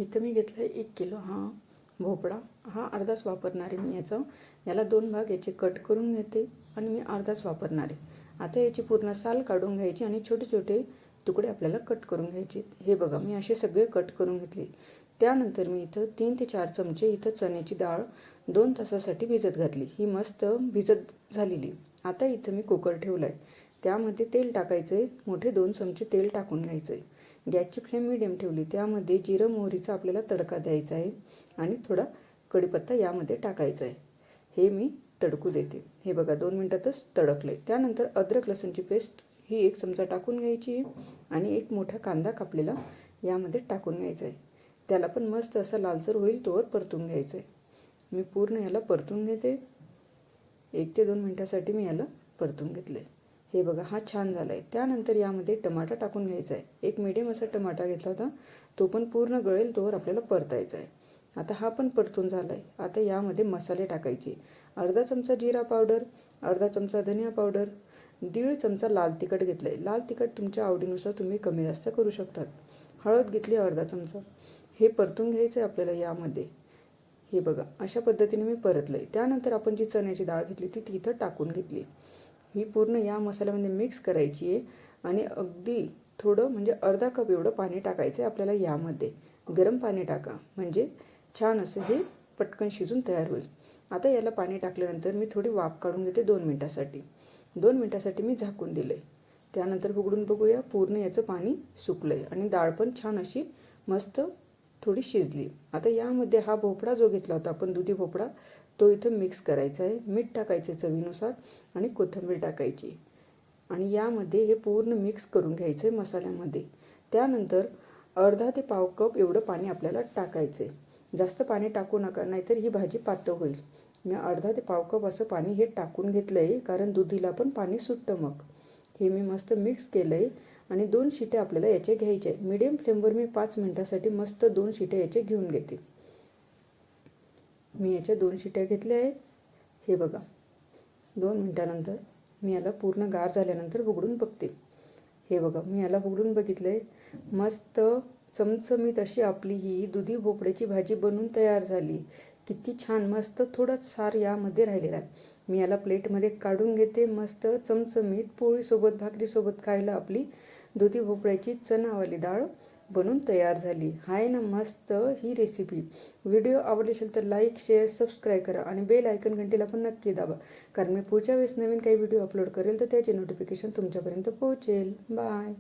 इथं मी घेतलं आहे 1 किलो भोपळा. हा अर्धाच वापरणार आहे मी याला 2 भाग याचे कट करून घेते आणि मी अर्धाच वापरणार आहे. आता याची पूर्ण साल काढून घ्यायची आणि छोटे छोटे तुकडे आपल्याला कट करून घ्यायचे. हे बघा मी असे सगळे कट करून घेतले. त्यानंतर मी इथं 3 ते 4 चमचे इथं चण्याची डाळ 2 तासासाठी भिजत घातली. ही मस्त भिजत झालेली. आता इथं मी कुकर ठेवला आहे. त्यामध्ये तेल टाकायचं आहे. मोठे 2 चमचे तेल टाकून घ्यायचं आहे. गॅसची फ्लेम मीडियम ठेवली. त्यामध्ये जिरं मोहरीचा आपल्याला तडका द्यायचा आहे आणि थोडा कढीपत्ता यामध्ये टाकायचा आहे. हे मी तडकू देते. हे बघा 2 मिनिटातच तडकले. त्यानंतर अद्रक लसूणची पेस्ट ही 1 चमचा टाकून घ्यायची आणि 1 मोठा कांदा कापलेला यामध्ये टाकून घ्यायचा आहे. त्याला पण मस्त असा लालसर होईल तोवर परतून घ्यायचं आहे. मी पूर्ण याला परतून घेते. 1 ते 2 मिनिटासाठी मी याला परतून घेतले. हे बघा हा छान झाला आहे. त्यानंतर यामध्ये टमाटा टाकून घ्यायचा आहे. एक मीडियम असा टमाटा घेतला होता. तो पण पूर्ण गळेल तोवर आपल्याला परतायचा आहे. आता हा पण परतून झाला आहे. आता यामध्ये मसाले टाकायचे. अर्धा चमचा जिरा पावडर, अर्धा चमचा धनिया पावडर, 1.5 चमचा लाल तिखट घेतलं आहे. लाल तिखट तुमच्या आवडीनुसार तुम्ही कमी जास्त करू शकतात. हळद घेतली अर्धा चमचा. हे परतून घ्यायचं आहे आपल्याला यामध्ये. हे बघा अशा पद्धतीने मी परतलं आहे. त्यानंतर आपण जी चण्याची डाळ घेतली ती इथं टाकून घेतली. ही पूर्ण या मसाल्यामध्ये मिक्स करायची आहे आणि अगदी थोडं म्हणजे अर्धा कप एवढं पाणी टाकायचं आहे आपल्याला यामध्ये. गरम पाणी टाका म्हणजे छान असं हे पटकन शिजून तयार होईल. आता याला पाणी टाकल्यानंतर मी थोडी वाफ काढून घेते 2 मिनिटासाठी. 2 मिनिटासाठी मी झाकून दिलं आहे. त्यानंतर उघडून बघूया. पूर्ण याचं पाणी सुकलं आहे आणि डाळ पण छान अशी मस्त थोडी शिजली. आता यामध्ये हा भोपळा जो घेतला होता आपण दुधी भोपळा तो इथं मिक्स करायचा आहे. मीठ टाकायचे चवीनुसार आणि कोथिंबीर टाकायची आणि यामध्ये हे पूर्ण मिक्स करून घ्यायचं आहे मसाल्यामध्ये. त्यानंतर अर्धा ते पाव कप एवढं पाणी आपल्याला टाकायचं आहे. जास्त पाणी टाकू नका नाहीतर ही भाजी पातळ होईल. मी अर्धा ते पाव कप असं पाणी हे टाकून घेतलं आहे कारण दुधीला पण पाणी सुटतं मग. हे मी मस्त मिक्स केलं आहे आणि 2 शिट्या आपल्याला याचे घ्यायचे आहे. मीडियम फ्लेमवर मी 5 मिनिटासाठी मस्त 2 शिट्या याचे घेऊन घेते. मी याच्या 2 शिट्या घेतल्या आहेत. हे बघा 2 मिनिटानंतर मी याला पूर्ण गार झाल्यानंतर उघडून बघते. हे बघा मी याला उघडून बघितलं आहे. मस्त चमचमीत अशी आपली ही दुधी भोपळ्याची भाजी बनून तयार झाली. किती छान मस्त थोडंच सार यामध्ये राहिलेला आहे. मी याला प्लेटमध्ये काढून घेते. मस्त चमचमीत पोळीसोबत भाकरीसोबत खायला आपली दुधी भोपळ्याची चणावाली डाळ बनून तयार झाली. आहे ना मस्त ही रेसिपी. व्हिडिओ आवडली असेल तर लाईक शेअर सबस्क्राईब करा आणि बेल आयकन घंटीला पण नक्की दाबा कारण मी पुढच्या वेळेस नवीन काही व्हिडिओ अपलोड करेल तर त्याचे नोटिफिकेशन तुमच्यापर्यंत पोहोचेल. बाय.